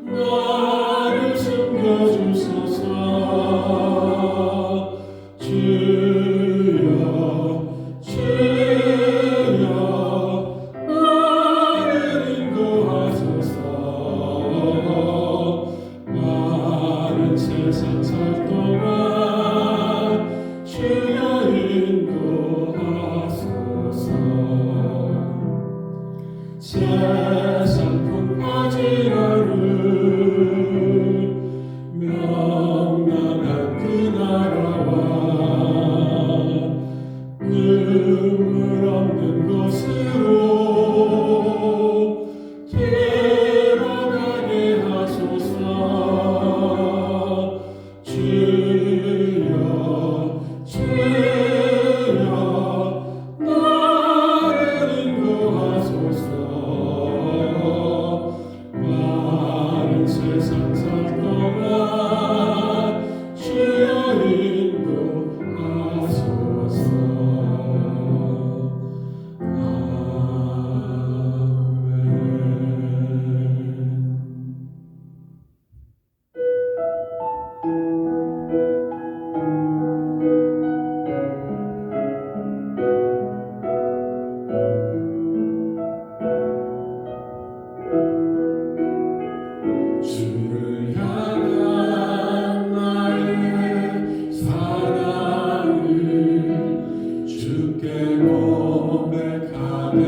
나를 숨겨주소서. 주여 주여 나를 인도하소서. 마른 세상 살 동안 주여 인도하소서. 세상 풍파지라를 명랑한 그 나라와 눈물 없는 곳으로 들어가게 하소서. 주여 주여 나를 인도하소서. 마른 세상 살 동안 주여 인도하소서. 주를 향한 나의 사랑을 주께 고백하게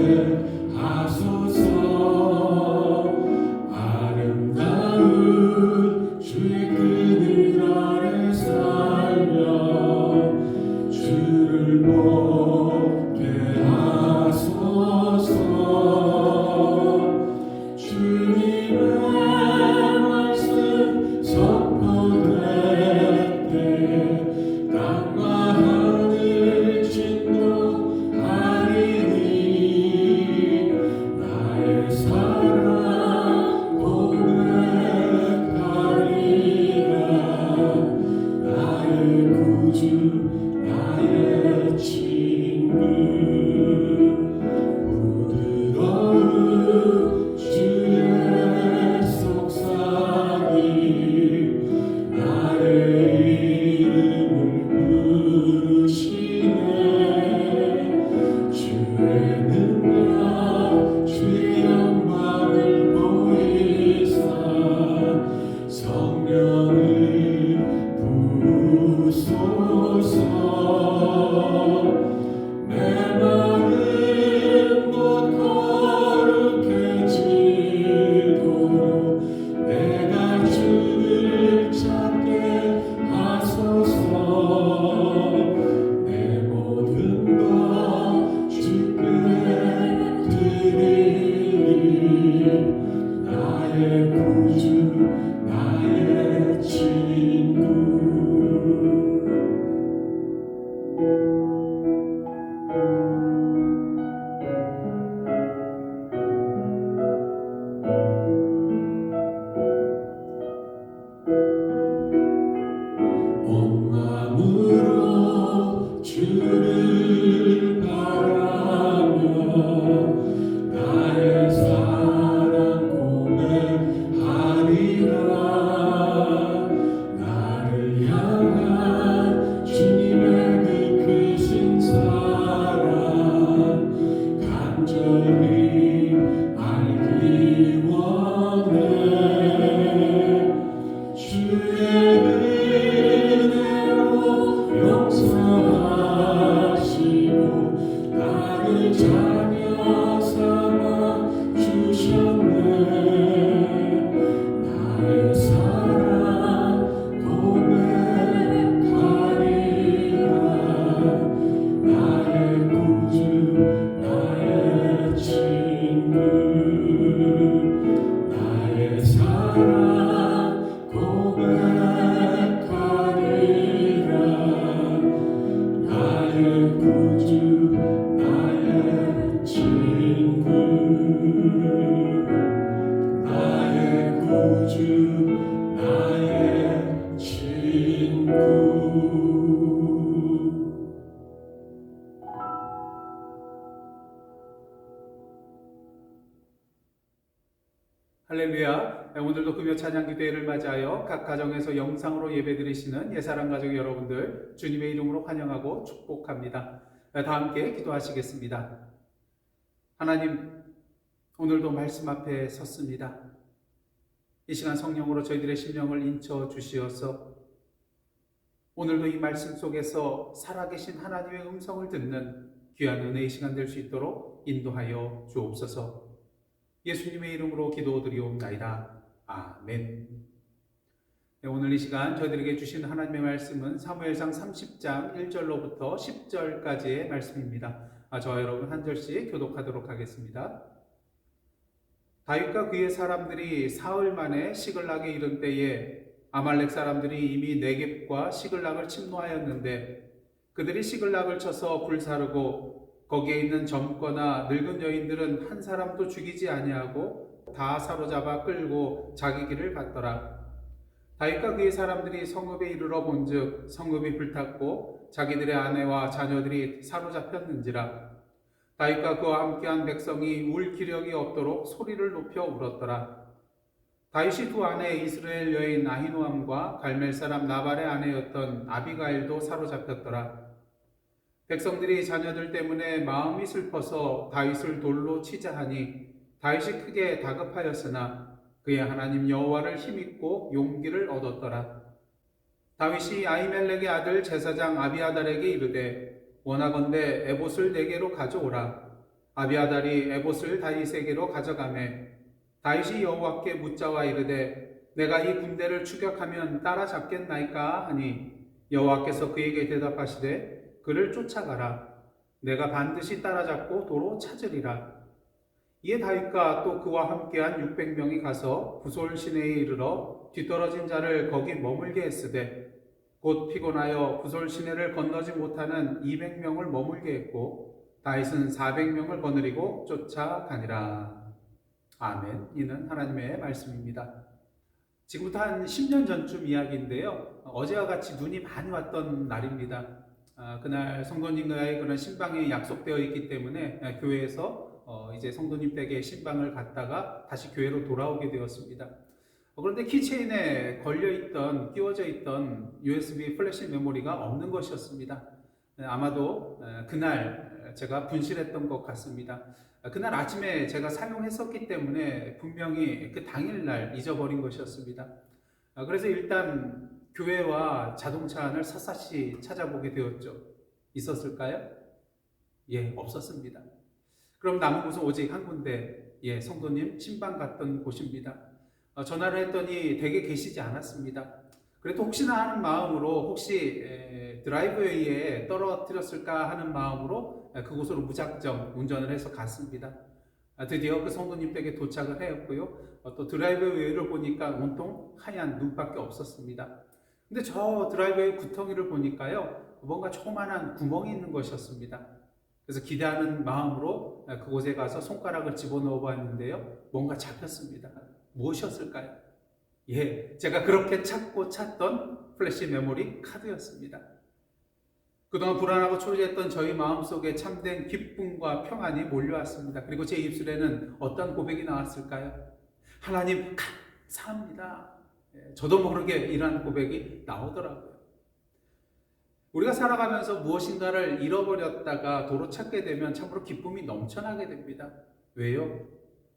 하소서. 아름다운 주의 그늘 아래 살며 주를 보게 하소서. 주님의 말씀 선포될 때 땅과 하늘 진동하리니 나의 사랑 고백하리라. 나의 구주 나의 친구 부드러운 주의 속삭임 나의 이름을 부르시네. 주의 능력 주의 영광을 보이사 성령을 부으소서. 내 마음 곧 거룩해지도록 내가 주를 찾게 하소서. 내 모든 것 주께 드리리. 나의 구주 나의 친구. 온 마음으로 주를 바라며 나의 사랑 고백하리라. 나를 향한 주님의 그 크신 사랑 간절히 알기 원해. 주의 은혜로 용서하시고 나를 자녀 삼아 주셨네. 나의 사랑 고백하리라. 나의 구주 나의 친구. 할렐루야. 오늘도 금요 찬양 기도회를 맞이하여 각 가정에서 영상으로 예배드리시는 예사랑 가족 여러분들 주님의 이름으로 환영하고 축복합니다. 다 함께 기도하시겠습니다. 하나님, 오늘도 말씀 앞에 섰습니다. 이 시간 성령으로 저희들의 심령을 인쳐 주시어서 오늘도 이 말씀 속에서 살아계신 하나님의 음성을 듣는 귀한 은혜의 시간 될 수 있도록 인도하여 주옵소서. 예수님의 이름으로 기도드리옵나이다. 아멘. 네, 오늘 이 시간 저희들에게 주신 하나님의 말씀은 사무엘상 30장 1절로부터 10절까지의 말씀입니다. 저와 여러분 한 절씩 교독하도록 하겠습니다. 다윗과 그의 사람들이 사흘 만에 시글락에 이른 때에 아말렉 사람들이 이미 네겝과 시글락을 침노하였는데 그들이 시글락을 쳐서 불사르고 거기에 있는 젊거나 늙은 여인들은 한 사람도 죽이지 아니하고 다 사로잡아 끌고 자기 길을 갔더라. 다윗과 그의 사람들이 성읍에 이르러 본즉 성읍이 불탔고 자기들의 아내와 자녀들이 사로잡혔는지라. 다윗과 그와 함께한 백성이 울 기력이 없도록 소리를 높여 울었더라. 다윗이 두 아내 이스라엘 여인 아히노암과 갈멜 사람 나발의 아내였던 아비가일도 사로잡혔더라. 백성들이 자녀들 때문에 마음이 슬퍼서 다윗을 돌로 치자 하니 다윗이 크게 다급하였으나 그의 하나님 여호와를 힘입고 용기를 얻었더라. 다윗이 아히멜렉의 아들 제사장 아비아달에게 이르되 원하건대 에봇을 내게로 가져오라. 아비아달이 에봇을 다윗에게로 가져가매 다윗이 여호와께 묻자와 이르되 내가 이 군대를 추격하면 따라잡겠나이까 하니 여호와께서 그에게 대답하시되 그를 쫓아가라. 내가 반드시 따라잡고 도로 찾으리라. 이에 다윗과 또 그와 함께한 600명이 가서 부솔 시내에 이르러 뒤떨어진 자를 거기 머물게 했으되 곧 피곤하여 부솔 시내를 건너지 못하는 200명을 머물게 했고 다윗은 400명을 거느리고 쫓아가니라. 아멘. 이는 하나님의 말씀입니다. 지금부터 한 10년 전쯤 이야기인데요. 어제와 같이 눈이 많이 왔던 날입니다. 그날 성도님과의 그런 신방이 약속되어 있기 때문에 교회에서 이제 성도님 댁에 신방을 갔다가 다시 교회로 돌아오게 되었습니다. 그런데 키체인에 끼워져 있던 USB 플래시 메모리가 없는 것이었습니다. 아마도 그날 제가 분실했던 것 같습니다. 그날 아침에 제가 사용했었기 때문에 분명히 그 당일날 잊어버린 것이었습니다. 그래서 일단 교회와 자동차 안을 샅샅이 찾아보게 되었죠. 있었을까요? 예, 없었습니다. 그럼 남은 곳은 오직 한 군데, 성도님 신방 갔던 곳입니다. 전화를 했더니 댁에 계시지 않았습니다. 그래도 혹시나 하는 마음으로 혹시 드라이브웨이에 떨어뜨렸을까 하는 마음으로 그곳으로 무작정 운전을 해서 갔습니다. 드디어 그 성도님 댁에 도착을 하였고요. 또 드라이브웨이를 보니까 온통 하얀 눈밖에 없었습니다. 근데 저 드라이브웨이 구덩이를 보니까요, 뭔가 조그만한 구멍이 있는 것이었습니다. 그래서 기대하는 마음으로 그곳에 가서 손가락을 집어넣어 봤는데요, 뭔가 잡혔습니다. 무엇이었을까요? 제가 그렇게 찾던 플래시 메모리 카드였습니다. 그동안 불안하고 초조했던 저희 마음속에 참된 기쁨과 평안이 몰려왔습니다. 그리고 제 입술에는 어떤 고백이 나왔을까요? 하나님 감사합니다. 저도 모르게 이러한 고백이 나오더라고요. 우리가 살아가면서 무엇인가를 잃어버렸다가 도로 찾게 되면 참으로 기쁨이 넘쳐나게 됩니다. 왜요?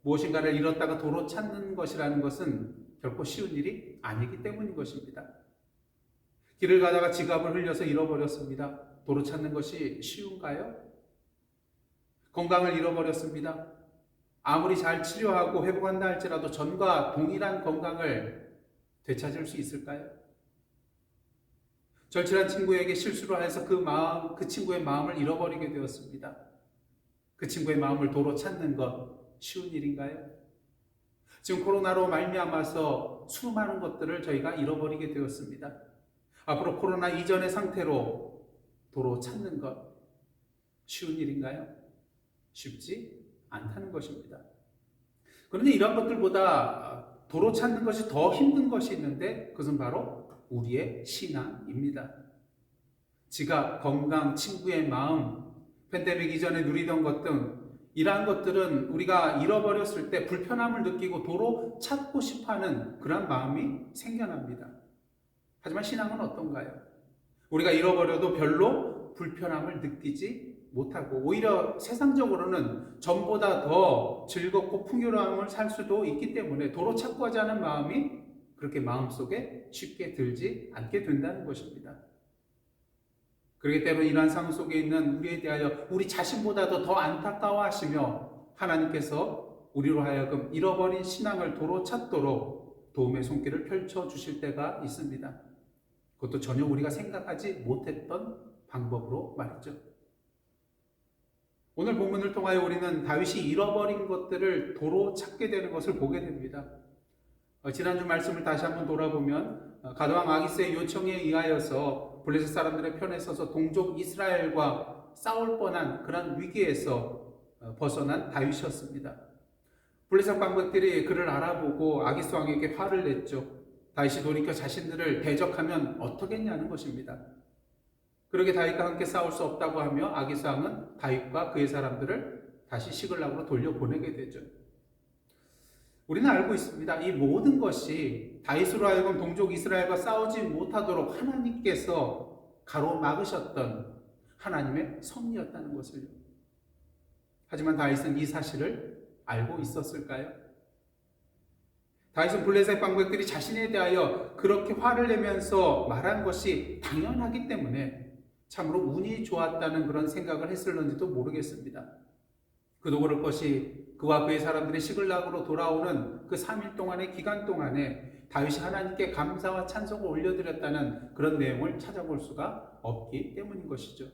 무엇인가를 잃었다가 도로 찾는 것이라는 것은 결코 쉬운 일이 아니기 때문인 것입니다. 길을 가다가 지갑을 흘려서 잃어버렸습니다. 도로 찾는 것이 쉬운가요? 건강을 잃어버렸습니다. 아무리 잘 치료하고 회복한다 할지라도 전과 동일한 건강을 되찾을 수 있을까요? 절친한 친구에게 실수를 해서 그 친구의 마음을 잃어버리게 되었습니다. 그 친구의 마음을 도로 찾는 것 쉬운 일인가요? 지금 코로나로 말미암아서 수많은 것들을 저희가 잃어버리게 되었습니다. 앞으로 코로나 이전의 상태로 도로 찾는 것 쉬운 일인가요? 쉽지 않다는 것입니다. 그런데 이런 것들보다 도로 찾는 것이 더 힘든 것이 있는데 그것은 바로 우리의 신앙입니다. 지갑, 건강, 친구의 마음, 팬데믹 이전에 누리던 것 등 이러한 것들은 우리가 잃어버렸을 때 불편함을 느끼고 도로 찾고 싶어하는 그런 마음이 생겨납니다. 하지만 신앙은 어떤가요? 우리가 잃어버려도 별로 불편함을 느끼지 못하고 오히려 세상적으로는 전보다 더 즐겁고 풍요로움을 살 수도 있기 때문에 도로 찾고 하자는 마음이 그렇게 마음속에 쉽게 들지 않게 된다는 것입니다. 그렇기 때문에 이러한 상황 속에 있는 우리에 대하여 우리 자신보다도 더 안타까워하시며 하나님께서 우리로 하여금 잃어버린 신앙을 도로 찾도록 도움의 손길을 펼쳐주실 때가 있습니다. 그것도 전혀 우리가 생각하지 못했던 방법으로 말이죠. 오늘 본문을 통하여 우리는 다윗이 잃어버린 것들을 도로 찾게 되는 것을 보게 됩니다. 지난주 말씀을 다시 한번 돌아보면 가드왕 아기스의 요청에 의하여서 블레셋 사람들의 편에 서서 동족 이스라엘과 싸울 뻔한 그런 위기에서 벗어난 다윗이었습니다. 블레셋 방백들이 그를 알아보고 아기스 왕에게 화를 냈죠. 다윗이 돌이켜 자신들을 대적하면 어떻겠냐는 것입니다. 그러게 다윗과 함께 싸울 수 없다고 하며 아기스 왕은 다윗과 그의 사람들을 다시 시글락으로 돌려보내게 되죠. 우리는 알고 있습니다. 이 모든 것이 다윗으로 하여금 동족 이스라엘과 싸우지 못하도록 하나님께서 가로막으셨던 하나님의 섭리였다는 것을요. 하지만 다윗은 이 사실을 알고 있었을까요? 다윗은 블레셋 방백들이 자신에 대하여 그렇게 화를 내면서 말한 것이 당연하기 때문에 참으로 운이 좋았다는 그런 생각을 했을런지도 모르겠습니다. 그도 그럴 것이 그와 그의 사람들이 시글락으로 돌아오는 그 3일 동안의 기간 동안에 다윗이 하나님께 감사와 찬송을 올려드렸다는 그런 내용을 찾아볼 수가 없기 때문인 것이죠.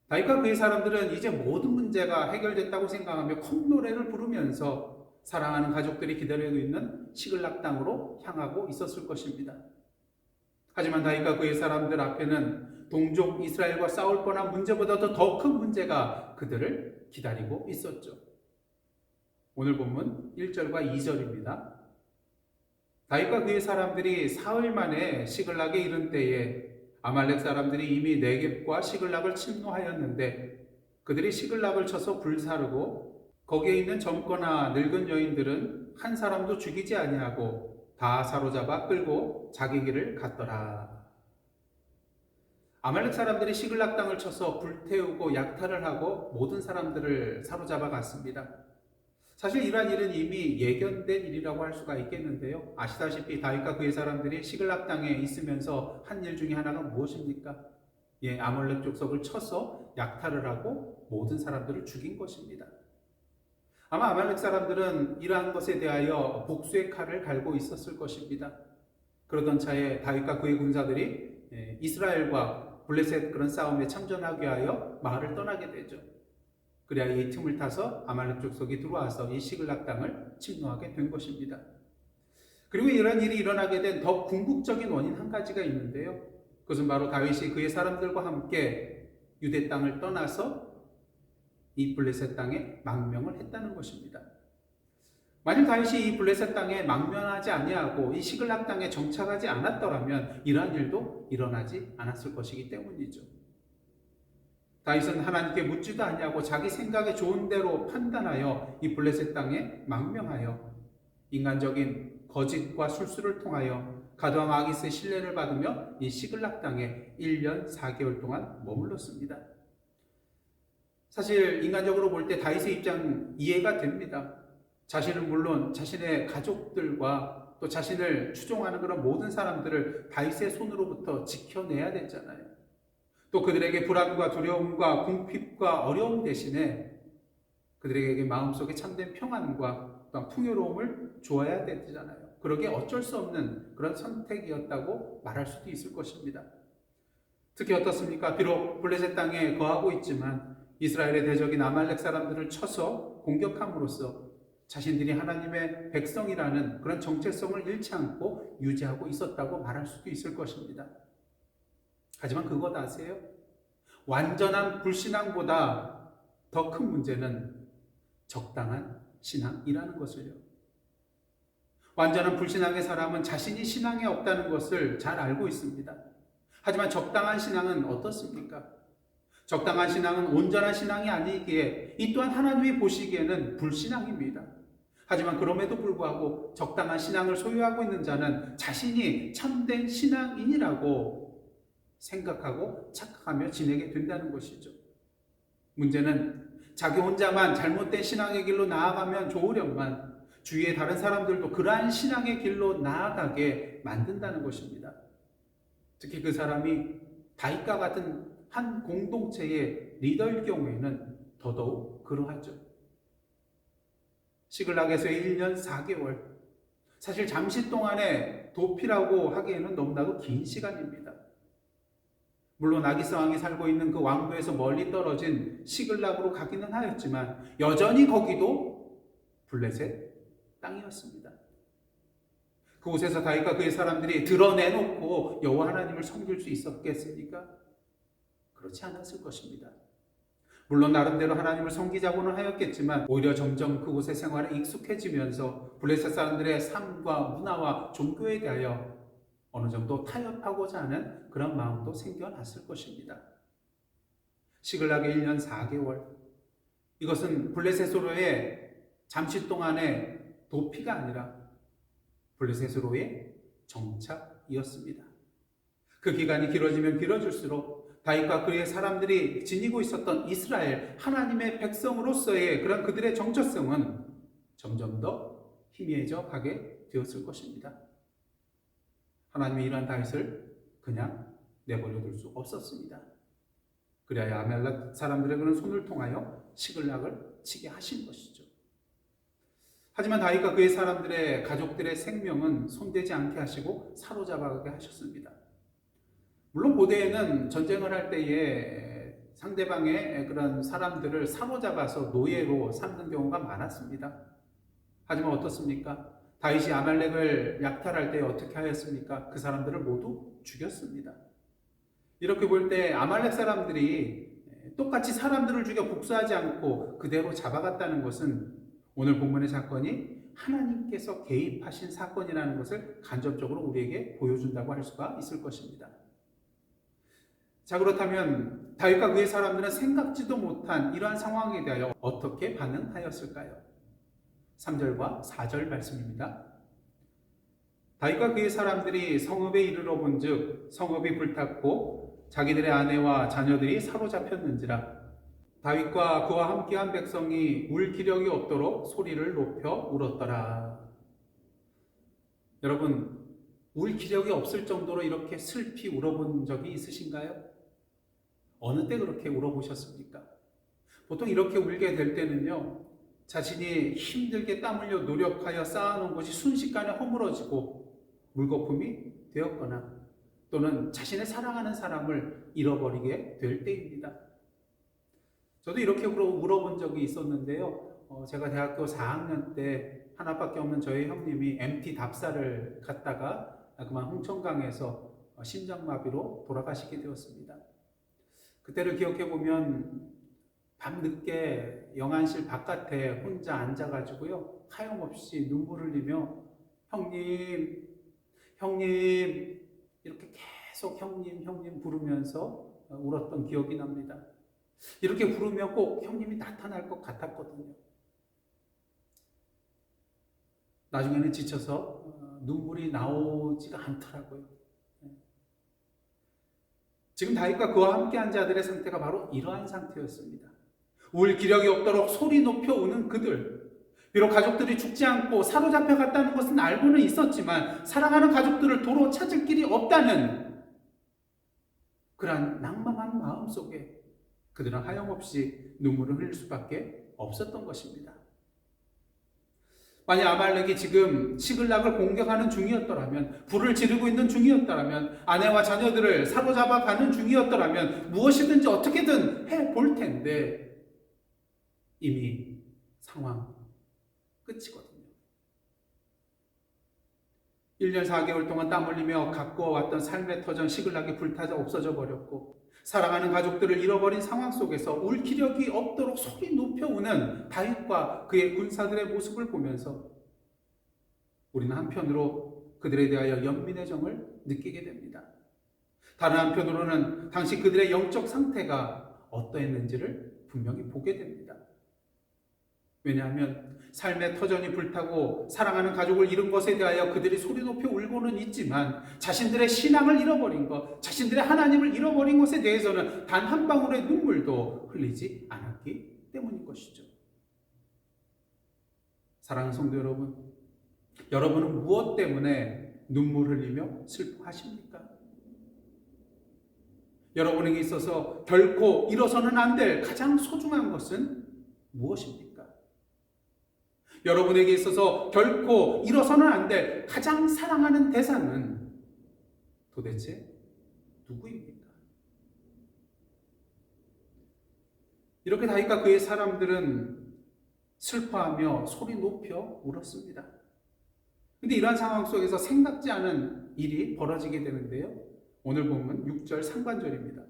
다윗과 그의 사람들은 이제 모든 문제가 해결됐다고 생각하며 콧노래를 부르면서 사랑하는 가족들이 기다리고 있는 시글락 땅으로 향하고 있었을 것입니다. 하지만 다윗과 그의 사람들 앞에는 동족 이스라엘과 싸울 뻔한 문제보다도 더 큰 문제가 그들을 기다리고 있었죠. 오늘 본문 1절과 2절입니다. 다윗과 그의 사람들이 사흘 만에 시글락에 이른 때에 아말렉 사람들이 이미 네겝과 시글락을 침노하였는데 그들이 시글락을 쳐서 불사르고 거기에 있는 젊거나 늙은 여인들은 한 사람도 죽이지 아니하고 다 사로잡아 끌고 자기 길을 갔더라. 아말렉 사람들이 시글락 땅을 쳐서 불태우고 약탈을 하고 모든 사람들을 사로잡아 갔습니다. 사실 이러한 일은 이미 예견된 일이라고 할 수가 있겠는데요. 아시다시피 다윗과 그의 사람들이 시글락 땅에 있으면서 한 일 중에 하나가 무엇입니까? 아말렉 족속을 쳐서 약탈을 하고 모든 사람들을 죽인 것입니다. 아마 아말렉 사람들은 이러한 것에 대하여 복수의 칼을 갈고 있었을 것입니다. 그러던 차에 다윗과 그의 군사들이 이스라엘과 블레셋 그런 싸움에 참전하기 위하여 마을을 떠나게 되죠. 그래야 이 틈을 타서 아말렉 족속이 들어와서 이 시글락 땅을 침노하게 된 것입니다. 그리고 이런 일이 일어나게 된 더 궁극적인 원인 한 가지가 있는데요. 그것은 바로 다윗이 그의 사람들과 함께 유대 땅을 떠나서 이 블레셋 땅에 망명을 했다는 것입니다. 만일 다윗이 이 블레셋 땅에 망명하지 아니하고 이 시글락 땅에 정착하지 않았더라면 이러한 일도 일어나지 않았을 것이기 때문이죠. 다윗은 하나님께 묻지도 아니하고 자기 생각에 좋은 대로 판단하여 이 블레셋 땅에 망명하여 인간적인 거짓과 술수를 통하여 가드왕 아기스의 신뢰를 받으며 이 시글락 땅에 1년 4개월 동안 머물렀습니다. 사실 인간적으로 볼 때 다윗의 입장 이해가 됩니다. 자신은 물론 자신의 가족들과 또 자신을 추종하는 그런 모든 사람들을 다윗의 손으로부터 지켜내야 됐잖아요. 또 그들에게 불안과 두려움과 궁핍과 어려움 대신에 그들에게 마음속에 참된 평안과 또 풍요로움을 주어야 되잖아요. 그러기에 어쩔 수 없는 그런 선택이었다고 말할 수도 있을 것입니다. 특히 어떻습니까? 비록 블레셋 땅에 거하고 있지만 이스라엘의 대적인 아말렉 사람들을 쳐서 공격함으로써 자신들이 하나님의 백성이라는 그런 정체성을 잃지 않고 유지하고 있었다고 말할 수도 있을 것입니다. 하지만 그것 아세요? 완전한 불신앙보다 더 큰 문제는 적당한 신앙이라는 것을요. 완전한 불신앙의 사람은 자신이 신앙에 없다는 것을 잘 알고 있습니다. 하지만 적당한 신앙은 어떻습니까? 적당한 신앙은 온전한 신앙이 아니기에 이 또한 하나님이 보시기에는 불신앙입니다. 하지만 그럼에도 불구하고 적당한 신앙을 소유하고 있는 자는 자신이 참된 신앙인이라고 생각하고 착각하며 지내게 된다는 것이죠. 문제는 자기 혼자만 잘못된 신앙의 길로 나아가면 좋으련만 주위의 다른 사람들도 그러한 신앙의 길로 나아가게 만든다는 것입니다. 특히 그 사람이 다윗과 같은 한 공동체의 리더일 경우에는 더더욱 그러하죠. 시글락에서의 1년 4개월, 사실 잠시 동안의 도피라고 하기에는 너무나도 긴 시간입니다. 물론 아기스왕이 살고 있는 그 왕도에서 멀리 떨어진 시글락으로 가기는 하였지만 여전히 거기도 블레셋 땅이었습니다. 그곳에서 다윗과 그의 사람들이 드러내놓고 여호와 하나님을 섬길 수 있었겠습니까? 그렇지 않았을 것입니다. 물론 나름대로 하나님을 섬기자고는 하였겠지만 오히려 점점 그곳의 생활에 익숙해지면서 블레셋 사람들의 삶과 문화와 종교에 대하여 어느 정도 타협하고자 하는 그런 마음도 생겨났을 것입니다. 시글락의 1년 4개월, 이것은 블레셋으로의 잠시 동안의 도피가 아니라 블레셋으로의 정착이었습니다. 그 기간이 길어지면 길어질수록 다윗과 그의 사람들이 지니고 있었던 이스라엘 하나님의 백성으로서의 그런 그들의 정체성은 점점 더 희미해져 가게 되었을 것입니다. 하나님이 이러한 다윗을 그냥 내버려 둘 수 없었습니다. 그래야 아말렉 사람들의 그런 손을 통하여 시글락을 치게 하신 것이죠. 하지만 다윗과 그의 사람들의 가족들의 생명은 손대지 않게 하시고 사로잡아가게 하셨습니다. 물론 고대에는 전쟁을 할 때에 상대방의 그런 사람들을 사로잡아서 노예로 삼는 경우가 많았습니다. 하지만 어떻습니까? 다윗이 아말렉을 약탈할 때 어떻게 하였습니까? 그 사람들을 모두 죽였습니다. 이렇게 볼 때 아말렉 사람들이 똑같이 사람들을 죽여 복수하지 않고 그대로 잡아갔다는 것은 오늘 본문의 사건이 하나님께서 개입하신 사건이라는 것을 간접적으로 우리에게 보여준다고 할 수가 있을 것입니다. 자, 그렇다면 다윗과 그의 사람들은 생각지도 못한 이러한 상황에 대하여 어떻게 반응하였을까요? 3절과 4절 말씀입니다. 다윗과 그의 사람들이 성읍에 이르러 본즉 성읍이 불탔고 자기들의 아내와 자녀들이 사로잡혔는지라. 다윗과 그와 함께한 백성이 울 기력이 없도록 소리를 높여 울었더라. 여러분, 울 기력이 없을 정도로 이렇게 슬피 울어본 적이 있으신가요? 어느 때 그렇게 울어보셨습니까? 보통 이렇게 울게 될 때는요, 자신이 힘들게 땀 흘려 노력하여 쌓아놓은 것이 순식간에 허물어지고 물거품이 되었거나 또는 자신의 사랑하는 사람을 잃어버리게 될 때입니다. 저도 이렇게 울어본 적이 있었는데요. 제가 대학교 4학년 때 하나밖에 없는 저희 형님이 MT 답사를 갔다가 그만 홍천강에서 심장마비로 돌아가시게 되었습니다. 그때를 기억해보면 밤늦게 영안실 바깥에 혼자 앉아가지고요, 하염없이 눈물을 흘리며 형님 이렇게 계속 형님 부르면서 울었던 기억이 납니다. 이렇게 부르면 꼭 형님이 나타날 것 같았거든요. 나중에는 지쳐서 눈물이 나오지가 않더라고요. 지금 다윗과 그와 함께한 자들의 상태가 바로 이러한 상태였습니다. 울 기력이 없도록 소리 높여 우는 그들. 비록 가족들이 죽지 않고 사로잡혀 갔다는 것은 알고는 있었지만 사랑하는 가족들을 도로 찾을 길이 없다는 그러한 낭망한 마음 속에 그들은 하염없이 눈물을 흘릴 수밖에 없었던 것입니다. 만약 아말렉이 지금 시글락을 공격하는 중이었더라면, 불을 지르고 있는 중이었더라면, 아내와 자녀들을 사로잡아 가는 중이었더라면 무엇이든지 어떻게든 해볼 텐데 이미 상황 끝이거든요. 1년 4개월 동안 땀 흘리며 가꾸어왔던 삶의 터전 시글락이 불타져 없어져 버렸고 사랑하는 가족들을 잃어버린 상황 속에서 울 기력이 없도록 소리 높여 우는 다윗과 그의 군사들의 모습을 보면서 우리는 한편으로 그들에 대하여 연민의 정을 느끼게 됩니다. 다른 한편으로는 당시 그들의 영적 상태가 어떠했는지를 분명히 보게 됩니다. 왜냐하면 삶의 터전이 불타고 사랑하는 가족을 잃은 것에 대하여 그들이 소리 높여 울고는 있지만 자신들의 신앙을 잃어버린 것, 자신들의 하나님을 잃어버린 것에 대해서는 단 한 방울의 눈물도 흘리지 않았기 때문인 것이죠. 사랑하는 성도 여러분, 여러분은 무엇 때문에 눈물 흘리며 슬퍼하십니까? 여러분에게 있어서 결코 잃어서는 안 될 가장 소중한 것은 무엇입니까? 여러분에게 있어서 결코 잃어서는 안 될 가장 사랑하는 대상은 도대체 누구입니까? 이렇게 다윗과 그의 사람들은 슬퍼하며 소리 높여 울었습니다. 근데 이러한 상황 속에서 생각지 않은 일이 벌어지게 되는데요. 오늘 보면 6절 상반절입니다.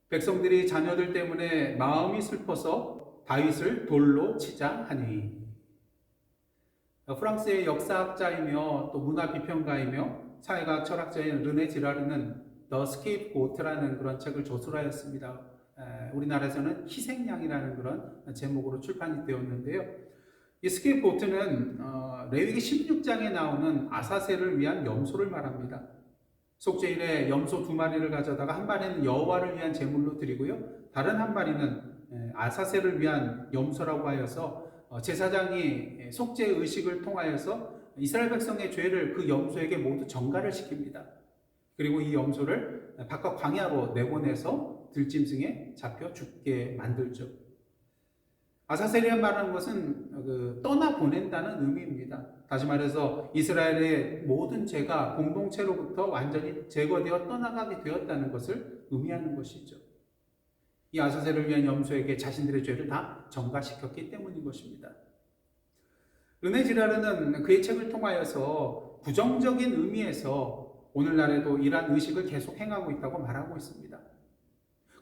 백성들이 자녀들 때문에 마음이 슬퍼서 다윗을 돌로 치자 하니. 프랑스의 역사학자이며 또 문화 비평가이며 사회과학 철학자인 르네 지라르는 The Scapegoat라는 그런 책을 저술하였습니다. 우리나라에서는 희생양이라는 그런 제목으로 출판이 되었는데요. 이 스케이프고트는 레위기 16장에 나오는 아사셀을 위한 염소를 말합니다. 속죄일에 염소 2마리를 가져다가 한 마리는 여호와를 위한 제물로 드리고요. 다른 한 마리는 아사셀을 위한 염소라고 하여서 제사장이 속죄 의식을 통하여서 이스라엘 백성의 죄를 그 염소에게 모두 전가를 시킵니다. 그리고 이 염소를 바깥 광야로 내보내서 들짐승에 잡혀 죽게 만들죠. 아사셀이란 말하는 것은 떠나보낸다는 의미입니다. 다시 말해서 이스라엘의 모든 죄가 공동체로부터 완전히 제거되어 떠나가게 되었다는 것을 의미하는 것이죠. 이 아사셀을 위한 염소에게 자신들의 죄를 다 전가시켰기 때문인 것입니다. 르네 지라르는 그의 책을 통하여서 부정적인 의미에서 오늘날에도 이러한 의식을 계속 행하고 있다고 말하고 있습니다.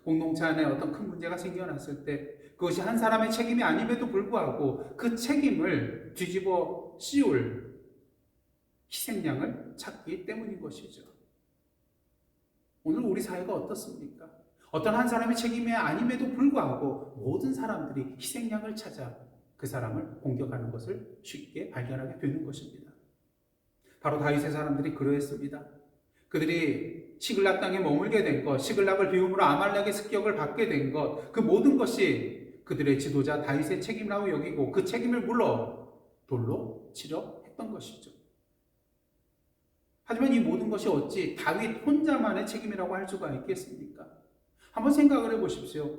공동체 안에 어떤 큰 문제가 생겨났을 때 그것이 한 사람의 책임이 아님에도 불구하고 그 책임을 뒤집어 씌울 희생양을 찾기 때문인 것이죠. 오늘 우리 사회가 어떻습니까? 어떤 한 사람의 책임이 아님에도 불구하고 모든 사람들이 희생양을 찾아 그 사람을 공격하는 것을 쉽게 발견하게 되는 것입니다. 바로 다윗의 사람들이 그러했습니다. 그들이 시글락 땅에 머물게 된 것, 시글락을 비움으로 아말렉의 습격을 받게 된 것, 그 모든 것이 그들의 지도자 다윗의 책임이라고 여기고 그 책임을 물어 돌로 치려 했던 것이죠. 하지만 이 모든 것이 어찌 다윗 혼자만의 책임이라고 할 수가 있겠습니까? 한번 생각을 해보십시오.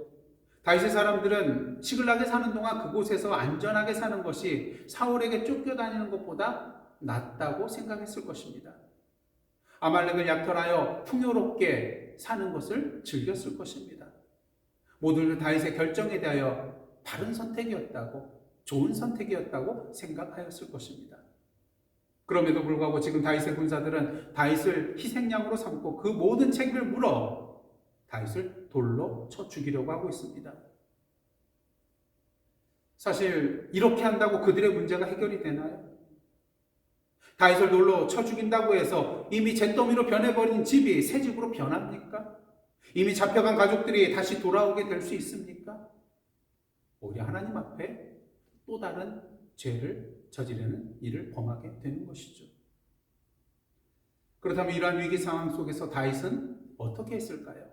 다윗의 사람들은 시글락에 사는 동안 그곳에서 안전하게 사는 것이 사울에게 쫓겨다니는 것보다 낫다고 생각했을 것입니다. 아말렉을 약탈하여 풍요롭게 사는 것을 즐겼을 것입니다. 모두들 다윗의 결정에 대하여 바른 선택이었다고, 좋은 선택이었다고 생각하였을 것입니다. 그럼에도 불구하고 지금 다윗의 군사들은 다윗을 희생양으로 삼고 그 모든 책임을 물어 다윗을 돌로 쳐 죽이려고 하고 있습니다. 사실 이렇게 한다고 그들의 문제가 해결이 되나요? 다윗을 돌로 쳐 죽인다고 해서 이미 잿더미로 변해버린 집이 새 집으로 변합니까? 이미 잡혀간 가족들이 다시 돌아오게 될 수 있습니까? 오히려 하나님 앞에 또 다른 죄를 저지르는 일을 범하게 되는 것이죠. 그렇다면 이러한 위기 상황 속에서 다윗은 어떻게 했을까요?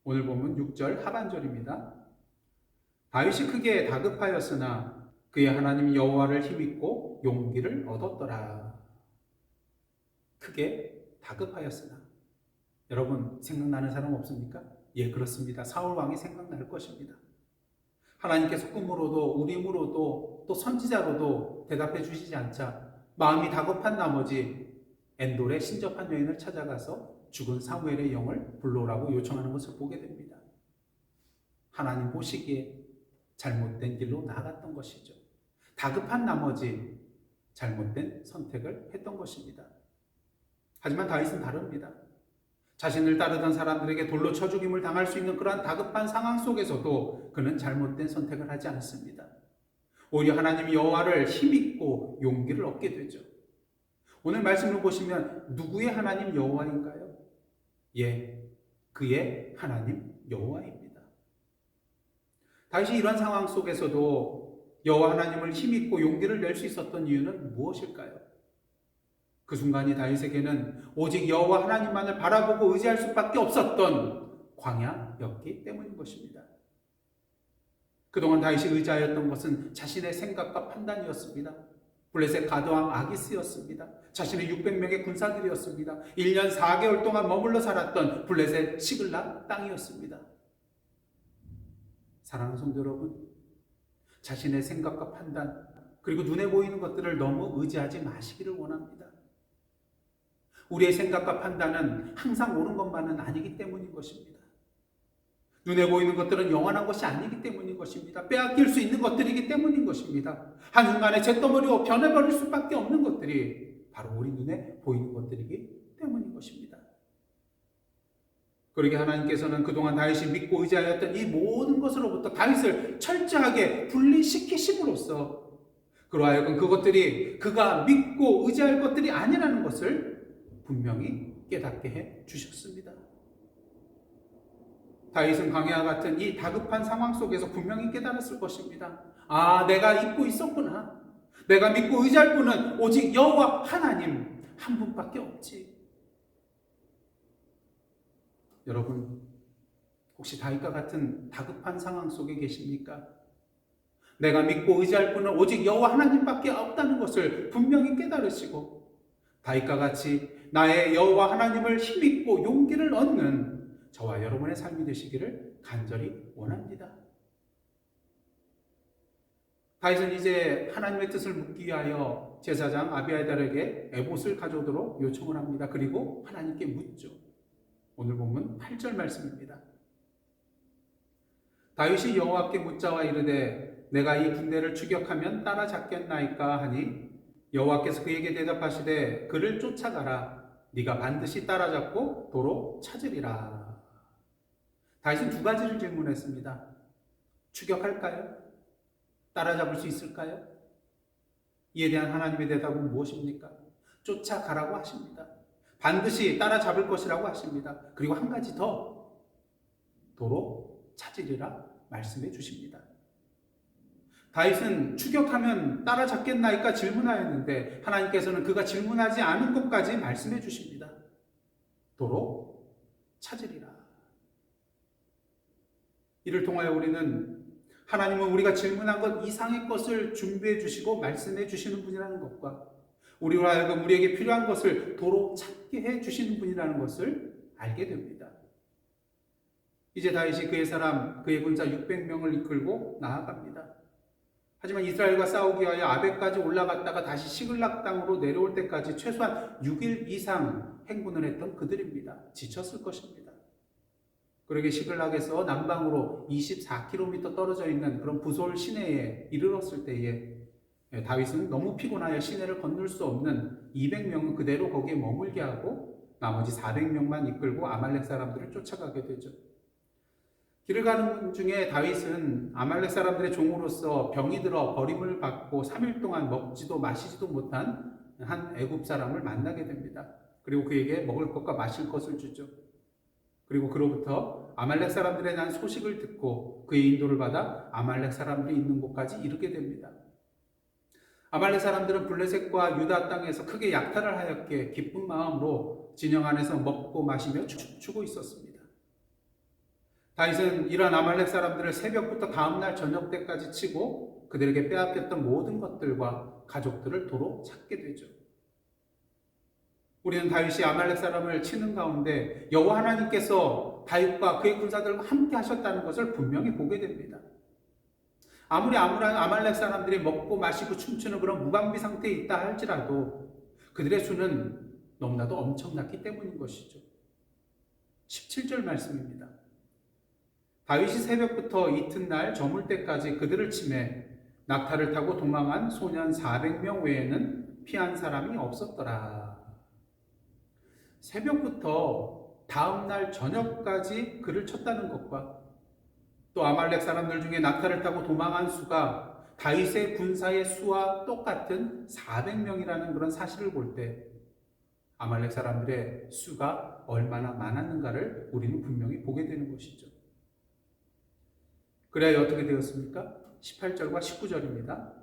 오늘 보면 6절 하반절입니다. 다윗이 크게 다급하였으나 그의 하나님 여호와를 힘입고 용기를 얻었더라. 크게 다급하였으나. 여러분 생각나는 사람 없습니까? 예, 그렇습니다. 사울 왕이 생각날 것입니다. 하나님께서 꿈으로도 우림으로도 또 선지자로도 대답해 주시지 않자 마음이 다급한 나머지 엔돌의 신접한 여인을 찾아가서 죽은 사무엘의 영을 불러오라고 요청하는 것을 보게 됩니다. 하나님 보시기에 잘못된 길로 나아갔던 것이죠. 다급한 나머지 잘못된 선택을 했던 것입니다. 하지만 다윗은 다릅니다. 자신을 따르던 사람들에게 돌로 쳐 죽임을 당할 수 있는 그러한 다급한 상황 속에서도 그는 잘못된 선택을 하지 않습니다. 오히려 하나님 여호와를 힘입고 용기를 얻게 되죠. 오늘 말씀을 보시면 누구의 하나님 여호와인가요? 예, 그의 하나님 여호와입니다. 다윗이 이런 상황 속에서도 여호와 하나님을 힘입고 용기를 낼 수 있었던 이유는 무엇일까요? 그 순간이 다윗에게는 오직 여호와 하나님만을 바라보고 의지할 수밖에 없었던 광야였기 때문인 것입니다. 그동안 다윗이 의지하였던 것은 자신의 생각과 판단이었습니다. 블레셋 가드왕 아기스였습니다. 자신의 600명의 군사들이었습니다. 1년 4개월 동안 머물러 살았던 블레셋 시글락 땅이었습니다. 사랑하는 성도 여러분, 자신의 생각과 판단 그리고 눈에 보이는 것들을 너무 의지하지 마시기를 원합니다. 우리의 생각과 판단은 항상 옳은 것만은 아니기 때문인 것입니다. 눈에 보이는 것들은 영원한 것이 아니기 때문인 것입니다. 빼앗길 수 있는 것들이기 때문인 것입니다. 한순간에 잿더미로 변해버릴 수밖에 없는 것들이 바로 우리 눈에 보이는 것들이기 때문인 것입니다. 그러게 하나님께서는 그동안 다윗이 믿고 의지하였던 이 모든 것으로부터 다윗을 철저하게 분리시키심으로써 그로 하여금 그것들이 그가 믿고 의지할 것들이 아니라는 것을 분명히 깨닫게 해 주셨습니다. 다윗은 광야와 같은 이 다급한 상황 속에서 분명히 깨달았을 것입니다. 아, 내가 잊고 있었구나. 내가 믿고 의지할 분은 오직 여호와 하나님 한 분밖에 없지. 여러분, 혹시 다윗과 같은 다급한 상황 속에 계십니까? 내가 믿고 의지할 분은 오직 여호와 하나님밖에 없다는 것을 분명히 깨달으시고 다윗과 같이 나의 여호와 하나님을 힘입고 용기를 얻는 저와 여러분의 삶이 되시기를 간절히 원합니다. 다윗은 이제 하나님의 뜻을 묻기 위하여 제사장 아비아달에게 에봇을 가져오도록 요청을 합니다. 그리고 하나님께 묻죠. 오늘 본문 8절 말씀입니다. 다윗이 여호와께 묻자와 이르되 내가 이 군대를 추격하면 따라잡겠나이까 하니 여호와께서 그에게 대답하시되 그를 쫓아가라. 네가 반드시 따라잡고 도로 찾으리라. 다윗은 두 가지를 질문했습니다. 추격할까요? 따라잡을 수 있을까요? 이에 대한 하나님의 대답은 무엇입니까? 쫓아가라고 하십니다. 반드시 따라잡을 것이라고 하십니다. 그리고 한 가지 더, 도로 찾으리라 말씀해 주십니다. 다윗은 추격하면 따라잡겠나이까 질문하였는데 하나님께서는 그가 질문하지 않은 것까지 말씀해 주십니다. 도로 찾으리라. 이를 통하여 우리는 하나님은 우리가 질문한 것 이상의 것을 준비해 주시고 말씀해 주시는 분이라는 것과 우리로 하여금 우리에게 필요한 것을 도로 찾게 해 주시는 분이라는 것을 알게 됩니다. 이제 다윗이 그의 사람, 그의 군사 600명을 이끌고 나아갑니다. 하지만 이스라엘과 싸우기 위하여 아벡까지 올라갔다가 다시 시글락 땅으로 내려올 때까지 최소한 6일 이상 행군을 했던 그들입니다. 지쳤을 것입니다. 그러게 시글락에서 남방으로 24km 떨어져 있는 그런 부솔 시내에 이르렀을 때에 다윗은 너무 피곤하여 시내를 건널 수 없는 200명은 그대로 거기에 머물게 하고 나머지 400명만 이끌고 아말렉 사람들을 쫓아가게 되죠. 길을 가는 중에 다윗은 아말렉 사람들의 종으로서 병이 들어 버림을 받고 3일 동안 먹지도 마시지도 못한 한 애굽 사람을 만나게 됩니다. 그리고 그에게 먹을 것과 마실 것을 주죠. 그리고 그로부터 아말렉 사람들에 대한 소식을 듣고 그의 인도를 받아 아말렉 사람들이 있는 곳까지 이르게 됩니다. 아말렉 사람들은 블레셋과 유다 땅에서 크게 약탈을 하였기에 기쁜 마음으로 진영 안에서 먹고 마시며 춤추고 있었습니다. 다윗은 이러한 아말렉 사람들을 새벽부터 다음날 저녁 때까지 치고 그들에게 빼앗겼던 모든 것들과 가족들을 도로 찾게 되죠. 우리는 다윗이 아말렉 사람을 치는 가운데 여호와 하나님께서 다윗과 그의 군사들과 함께 하셨다는 것을 분명히 보게 됩니다. 아무리 아말렉 사람들이 먹고 마시고 춤추는 그런 무방비 상태에 있다 할지라도 그들의 수는 너무나도 엄청났기 때문인 것이죠. 17절 말씀입니다. 다윗이 새벽부터 이튿날 저물 때까지 그들을 치매 낙타를 타고 도망한 소년 400명 외에는 피한 사람이 없었더라. 새벽부터 다음날 저녁까지 그를 쳤다는 것과 또 아말렉 사람들 중에 낙타를 타고 도망한 수가 다윗의 군사의 수와 똑같은 400명이라는 그런 사실을 볼 때 아말렉 사람들의 수가 얼마나 많았는가를 우리는 분명히 보게 되는 것이죠. 그래야 어떻게 되었습니까? 18절과 19절입니다.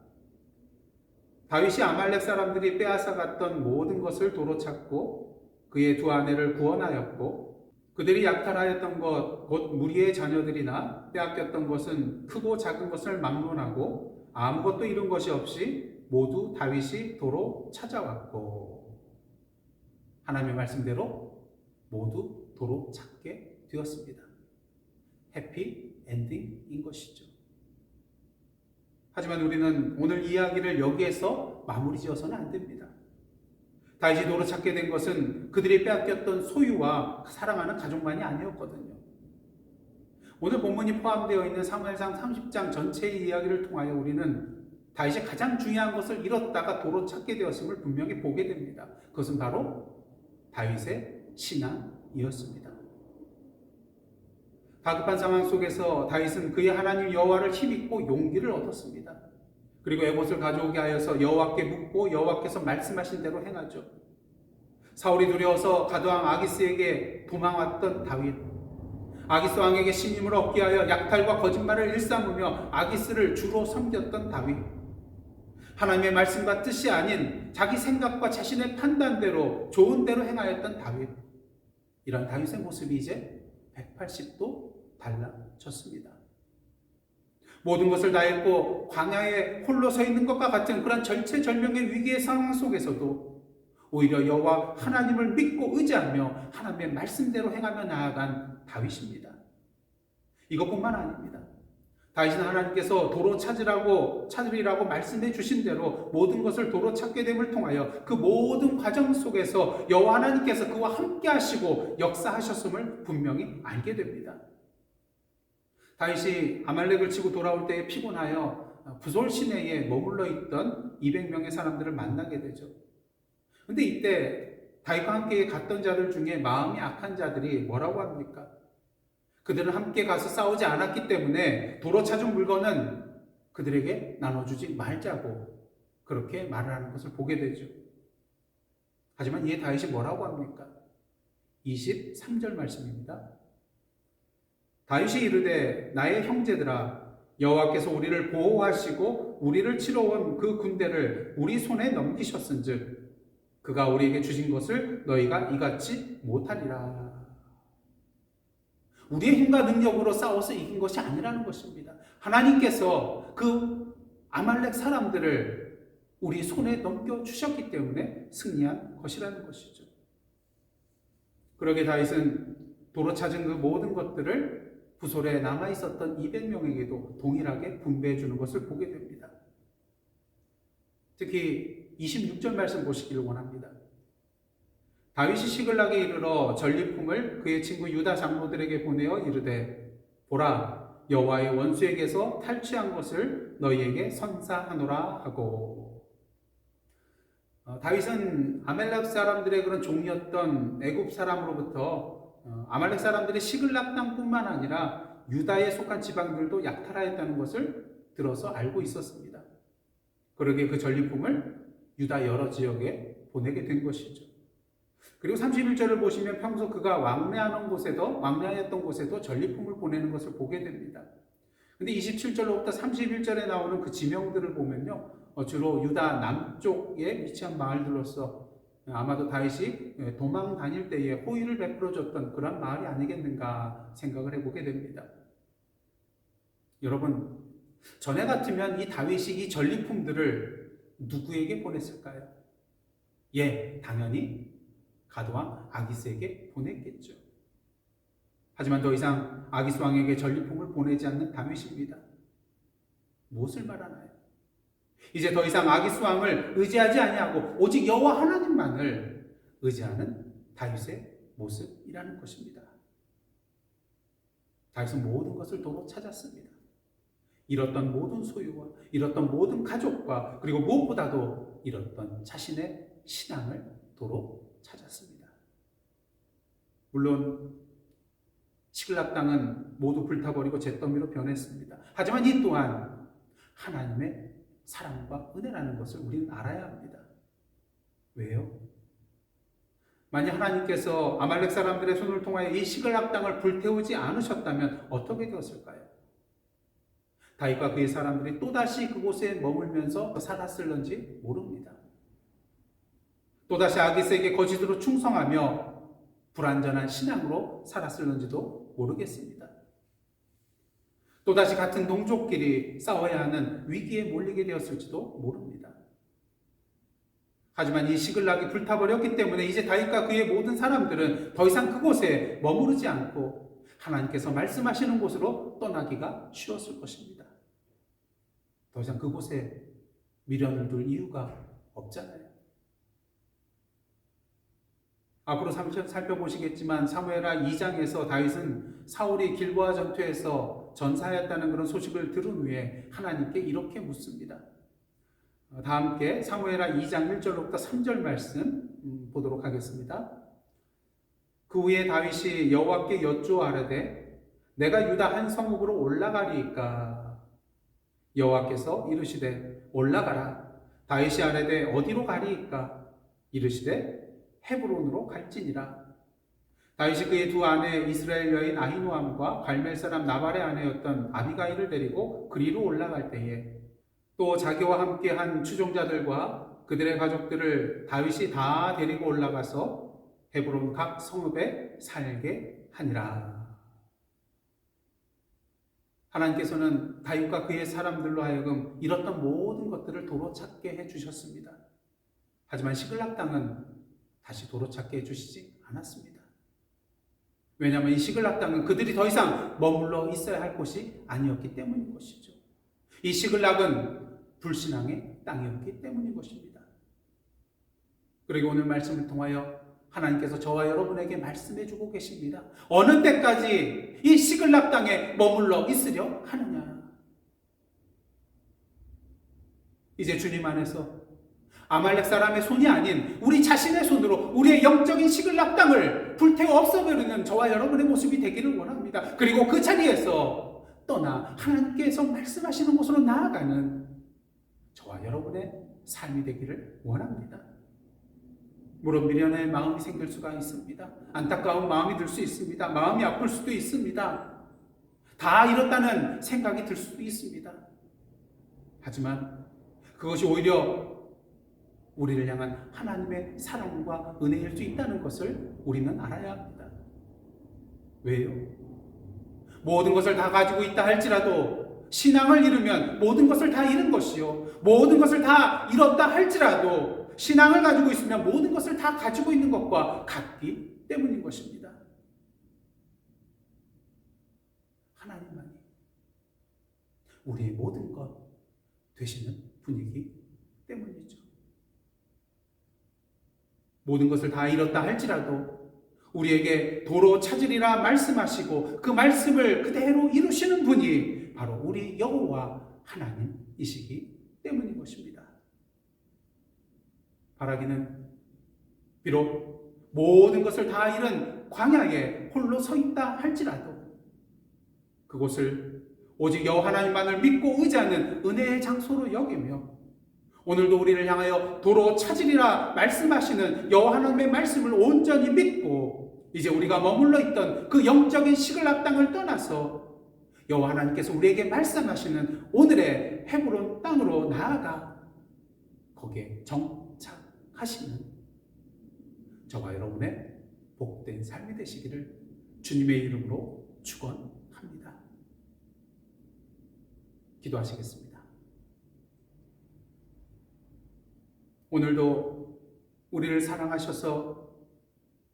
다윗이 아말렉 사람들이 빼앗아갔던 모든 것을 도로 찾고 그의 두 아내를 구원하였고 그들이 약탈하였던 것, 곧 무리의 자녀들이나 빼앗겼던 것은 크고 작은 것을 막론하고 아무것도 잃은 것이 없이 모두 다윗이 도로 찾아왔고 하나님의 말씀대로 모두 도로 찾게 되었습니다. 해피 엔딩인 것이죠. 하지만 우리는 오늘 이야기를 여기에서 마무리 지어서는 안 됩니다. 다윗이 도로 찾게 된 것은 그들이 빼앗겼던 소유와 사랑하는 가족만이 아니었거든요. 오늘 본문이 포함되어 있는 사무엘상 30장 전체의 이야기를 통하여 우리는 다윗이 가장 중요한 것을 잃었다가 도로 찾게 되었음을 분명히 보게 됩니다. 그것은 바로 다윗의 신앙이었습니다. 다급한 상황 속에서 다윗은 그의 하나님 여호와를 힘입고 용기를 얻었습니다. 그리고 에봇을 가져오게 하여서 여호와께 묻고 여호와께서 말씀하신 대로 행하죠. 사울이 두려워서 가드왕 아기스에게 도망왔던 다윗, 아기스 왕에게 신임을 얻게 하여 약탈과 거짓말을 일삼으며 아기스를 주로 섬겼던 다윗, 하나님의 말씀과 뜻이 아닌 자기 생각과 자신의 판단대로 좋은 대로 행하였던 다윗, 이런 다윗의 모습이 이제 180도 달라졌습니다. 모든 것을 다 잃고 광야에 홀로 서 있는 것과 같은 그런 절체절명의 위기의 상황 속에서도 오히려 여호와 하나님을 믿고 의지하며 하나님의 말씀대로 행하며 나아간 다윗입니다. 이것뿐만 아닙니다. 다윗은 하나님께서 도로 찾으리라고 말씀해 주신 대로 모든 것을 도로 찾게 됨을 통하여 그 모든 과정 속에서 여호와 하나님께서 그와 함께 하시고 역사하셨음을 분명히 알게 됩니다. 다윗이 아말렉을 치고 돌아올 때에 피곤하여 부솔 시내에 머물러 있던 200명의 사람들을 만나게 되죠. 근데 이때 다윗과 함께 갔던 자들 중에 마음이 악한 자들이 뭐라고 합니까? 그들은 함께 가서 싸우지 않았기 때문에 도로 찾은 물건은 그들에게 나눠주지 말자고 그렇게 말을 하는 것을 보게 되죠. 하지만 이에 다윗이 뭐라고 합니까? 23절 말씀입니다. 다윗이 이르되 나의 형제들아 여호와께서 우리를 보호하시고 우리를 치러 온 그 군대를 우리 손에 넘기셨은즉 그가 우리에게 주신 것을 너희가 이같이 못하리라. 우리의 힘과 능력으로 싸워서 이긴 것이 아니라는 것입니다. 하나님께서 그 아말렉 사람들을 우리 손에 넘겨주셨기 때문에 승리한 것이라는 것이죠. 그러게 다윗은 도로 찾은 그 모든 것들을 부솔에 남아있었던 200명에게도 동일하게 분배해 주는 것을 보게 됩니다. 특히 26절 말씀 보시기를 원합니다. 다윗이 시글락에 이르러 전리품을 그의 친구 유다 장로들에게 보내어 이르되 보라 여호와의 원수에게서 탈취한 것을 너희에게 선사하노라 하고 다윗은 아말렉 사람들의 그런 종이었던 애굽 사람으로부터 아말렉 사람들이 시글락 땅뿐만 아니라 유다에 속한 지방들도 약탈하였다는 것을 들어서 알고 있었습니다. 그러기에 그 전리품을 유다 여러 지역에 보내게 된 것이죠. 그리고 31절을 보시면 평소 그가 왕래하였던 곳에도 전리품을 보내는 것을 보게 됩니다. 근데 27절로부터 31절에 나오는 그 지명들을 보면요, 주로 유다 남쪽에 위치한 마을들로서 아마도 다윗이 도망 다닐 때에 호의를 베풀어줬던 그런 마을이 아니겠는가 생각을 해보게 됩니다. 여러분, 전에 같으면 이 다윗이 이 전리품들을 누구에게 보냈을까요? 당연히 가드왕 아기스에게 보냈겠죠. 하지만 더 이상 아기스 왕에게 전리품을 보내지 않는 다윗입니다. 무엇을 말하나요? 이제 더 이상 아기스 왕을 의지하지 아니하고 오직 여호와 하나님만을 의지하는 다윗의 모습이라는 것입니다. 다윗은 모든 것을 도로 찾았습니다. 잃었던 모든 소유와 잃었던 모든 가족과 그리고 무엇보다도 잃었던 자신의 신앙을 도로 찾았습니다. 물론 시글락 땅은 모두 불타버리고 잿더미로 변했습니다. 하지만 이 또한 하나님의 사랑과 은혜라는 것을 우리는 알아야 합니다. 왜요? 만약 하나님께서 아말렉 사람들의 손을 통하여 이 시글락 땅을 불태우지 않으셨다면 어떻게 되었을까요? 다윗과 그의 사람들이 또다시 그곳에 머물면서 살았을런지 모릅니다. 또다시 아기스에게 거짓으로 충성하며 불완전한 신앙으로 살았을런지도 모르겠습니다. 또다시 같은 동족끼리 싸워야 하는 위기에 몰리게 되었을지도 모릅니다. 하지만 이 시글락이 불타버렸기 때문에 이제 다윗과 그의 모든 사람들은 더 이상 그곳에 머무르지 않고 하나님께서 말씀하시는 곳으로 떠나기가 쉬웠을 것입니다. 더 이상 그곳에 미련을 둘 이유가 없잖아요. 앞으로 살펴보시겠지만 사무엘하 2장에서 다윗은 사울이 길보아 전투에서 전사했다는 그런 소식을 들은 후에 하나님께 이렇게 묻습니다. 다 함께 사무엘하 2장 1절로부터 3절 말씀 보도록 하겠습니다. 그 후에 다윗이 여호와께 여쭈아르되 내가 유다 한 성읍으로 올라가리이까? 여호와께서 이르시되 올라가라. 다윗이 아뢰되 어디로 가리이까? 이르시되 헤브론으로 갈지니라. 다윗이 그의 두 아내 이스라엘 여인 아히노암과 갈멜 사람 나발의 아내였던 아비가일을 데리고 그리로 올라갈 때에 또 자기와 함께한 추종자들과 그들의 가족들을 다윗이 다 데리고 올라가서 헤브론 각 성읍에 살게 하니라. 하나님께서는 다윗과 그의 사람들로 하여금 잃었던 모든 것들을 도로 찾게 해주셨습니다. 하지만 시글락 땅은 다시 도로 찾게 해주시지 않았습니다. 왜냐하면 이 시글락 땅은 그들이 더 이상 머물러 있어야 할 곳이 아니었기 때문인 것이죠. 이 시글락은 불신앙의 땅이었기 때문인 것입니다. 그리고 오늘 말씀을 통하여 하나님께서 저와 여러분에게 말씀해 주고 계십니다. 어느 때까지 이 시글락 땅에 머물러 있으려 하느냐? 이제 주님 안에서 아말렉 사람의 손이 아닌 우리 자신의 손으로 우리의 영적인 시글락 땅을 불태워 없애버리는 저와 여러분의 모습이 되기를 원합니다. 그리고 그 자리에서 떠나 하나님께서 말씀하시는 곳으로 나아가는 저와 여러분의 삶이 되기를 원합니다. 물론 미련의 마음이 생길 수가 있습니다. 안타까운 마음이 들 수 있습니다. 마음이 아플 수도 있습니다. 다 잃었다는 생각이 들 수도 있습니다. 하지만 그것이 오히려 우리를 향한 하나님의 사랑과 은혜일 수 있다는 것을 우리는 알아야 합니다. 왜요? 모든 것을 다 가지고 있다 할지라도 신앙을 잃으면 모든 것을 다 잃은 것이요. 모든 것을 다 잃었다 할지라도 신앙을 가지고 있으면 모든 것을 다 가지고 있는 것과 같기 때문인 것입니다. 하나님만이 우리의 모든 것 되시는 분이기 때문이죠. 모든 것을 다 잃었다 할지라도 우리에게 도로 찾으리라 말씀하시고 그 말씀을 그대로 이루시는 분이 바로 우리 여호와 하나님이시기 때문인 것입니다. 바라기는 비록 모든 것을 다 잃은 광야에 홀로 서 있다 할지라도 그곳을 오직 여호와 하나님만을 믿고 의지하는 은혜의 장소로 여기며 오늘도 우리를 향하여 도로 찾으리라 말씀하시는 여호와 하나님의 말씀을 온전히 믿고 이제 우리가 머물러 있던 그 영적인 시글락 땅을 떠나서 여호와 하나님께서 우리에게 말씀하시는 오늘의 헤브론 땅으로 나아가 거기에 정착하시는 저와 여러분의 복된 삶이 되시기를 주님의 이름으로 축원합니다. 기도하시겠습니다. 오늘도 우리를 사랑하셔서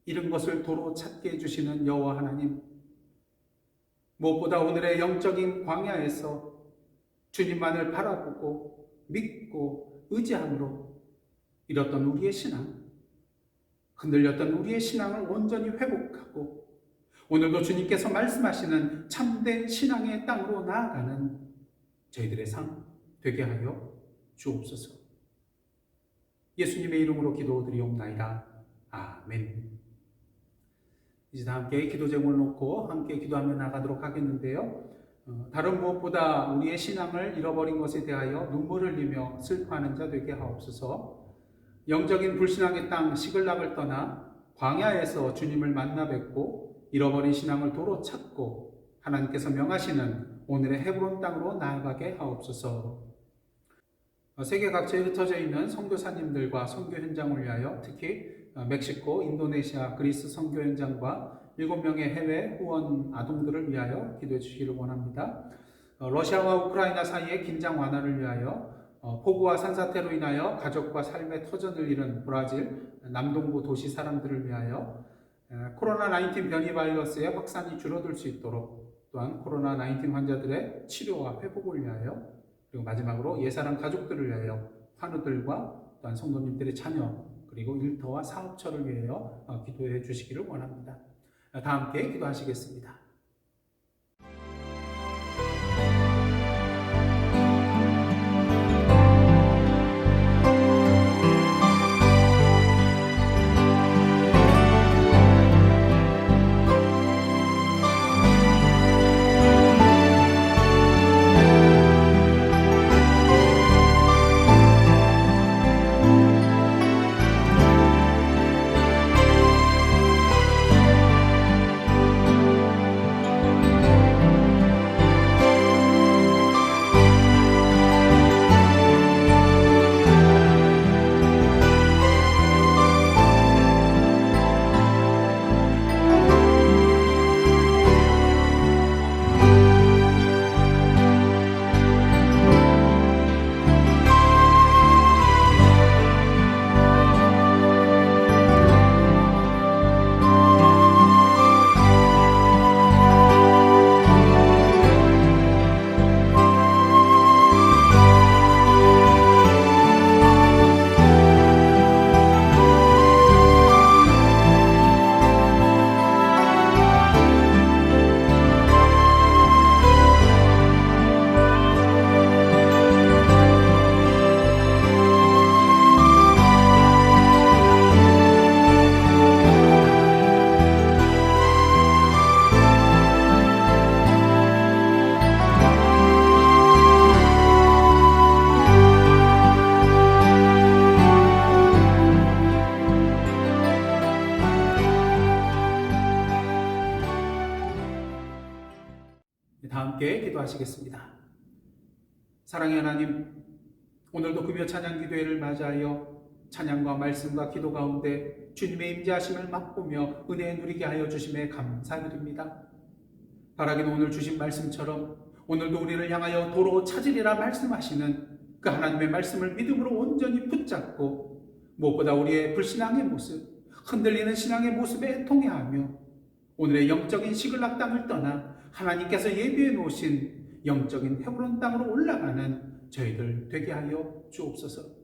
잃은 것을 도로 찾게 해주시는 여호와 하나님, 무엇보다 오늘의 영적인 광야에서 주님만을 바라보고 믿고 의지함으로 잃었던 우리의 신앙, 흔들렸던 우리의 신앙을 온전히 회복하고 오늘도 주님께서 말씀하시는 참된 신앙의 땅으로 나아가는 저희들의 삶 되게 하여 주옵소서. 예수님의 이름으로 기도드리옵나이다. 아멘. 이제 다 함께 기도 제목을 놓고 함께 기도하며 나가도록 하겠는데요. 다른 무엇보다 우리의 신앙을 잃어버린 것에 대하여 눈물을 흘리며 슬퍼하는 자 되게 하옵소서. 영적인 불신앙의 땅 시글락을 떠나 광야에서 주님을 만나 뵙고 잃어버린 신앙을 도로 찾고 하나님께서 명하시는 오늘의 헤브론 땅으로 나아가게 하옵소서. 세계 각지에 흩어져 있는 선교사님들과 선교 현장을 위하여 특히 멕시코, 인도네시아, 그리스 선교 현장과 7명의 해외 후원 아동들을 위하여 기도해 주시기를 원합니다. 러시아와 우크라이나 사이의 긴장 완화를 위하여 폭우와 산사태로 인하여 가족과 삶의 터전을 잃은 브라질 남동부 도시 사람들을 위하여 코로나19 변이 바이러스의 확산이 줄어들 수 있도록 또한 코로나19 환자들의 치료와 회복을 위하여 그리고 마지막으로 예사랑 가족들을 위하여 환우들과 또한 성도님들의 자녀 그리고 일터와 사업처를 위하여 기도해 주시기를 원합니다. 다 함께 기도하시겠습니다. 다 함께 기도하시겠습니다. 사랑의 하나님, 오늘도 금요 찬양 기도회를 맞이하여 찬양과 말씀과 기도 가운데 주님의 임재하심을 맛보며 은혜 누리게 하여 주심에 감사드립니다. 바라기는 오늘 주신 말씀처럼 오늘도 우리를 향하여 도로 찾으리라 말씀하시는 그 하나님의 말씀을 믿음으로 온전히 붙잡고 무엇보다 우리의 불신앙의 모습, 흔들리는 신앙의 모습에 통회하며 오늘의 영적인 시글락 땅을 떠나 하나님께서 예비해 놓으신 영적인 헤브론 땅으로 올라가는 저희들 되게 하여 주옵소서.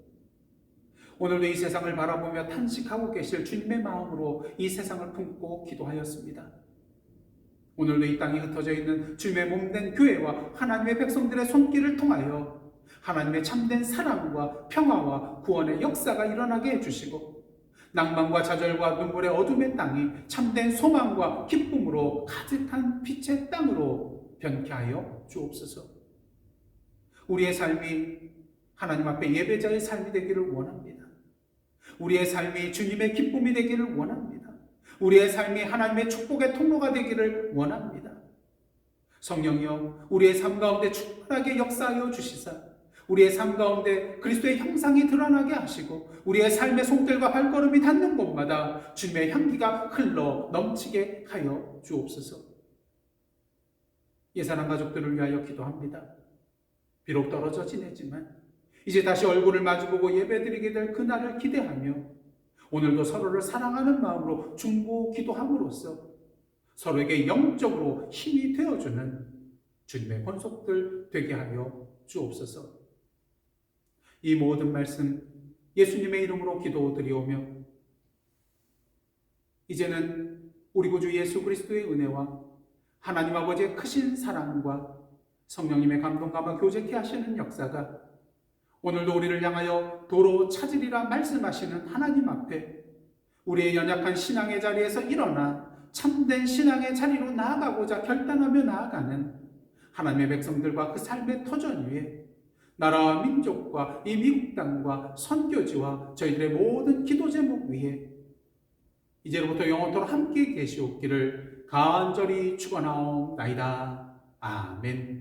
오늘도 이 세상을 바라보며 탄식하고 계실 주님의 마음으로 이 세상을 품고 기도하였습니다. 오늘도 이 땅에 흩어져 있는 주님의 몸된 교회와 하나님의 백성들의 손길을 통하여 하나님의 참된 사랑과 평화와 구원의 역사가 일어나게 해주시고 낭만과 좌절과 눈물의 어둠의 땅이 참된 소망과 기쁨으로 가득한 빛의 땅으로 변케 하여 주옵소서. 우리의 삶이 하나님 앞에 예배자의 삶이 되기를 원합니다. 우리의 삶이 주님의 기쁨이 되기를 원합니다. 우리의 삶이 하나님의 축복의 통로가 되기를 원합니다. 성령이여, 우리의 삶 가운데 충만하게 역사하여 주시사 우리의 삶 가운데 그리스도의 형상이 드러나게 하시고 우리의 삶의 손길과 발걸음이 닿는 곳마다 주님의 향기가 흘러 넘치게 하여 주옵소서. 예산한 가족들을 위하여 기도합니다. 비록 떨어져 지냈지만 이제 다시 얼굴을 마주보고 예배드리게 될 그날을 기대하며 오늘도 서로를 사랑하는 마음으로 중보 기도함으로써 서로에게 영적으로 힘이 되어주는 주님의 권속들 되게 하여 주옵소서. 이 모든 말씀 예수님의 이름으로 기도드리오며 이제는 우리 구주 예수 그리스도의 은혜와 하나님 아버지의 크신 사랑과 성령님의 감동감화 교제케 하시는 역사가 오늘도 우리를 향하여 도로 찾으리라 말씀하시는 하나님 앞에 우리의 연약한 신앙의 자리에서 일어나 참된 신앙의 자리로 나아가고자 결단하며 나아가는 하나님의 백성들과 그 삶의 터전 위에 나라와 민족과 이 미국 땅과 선교지와 저희들의 모든 기도 제목 위에 이제로부터 영원토록 함께 계시옵기를 간절히 축원하옵나이다. 아멘.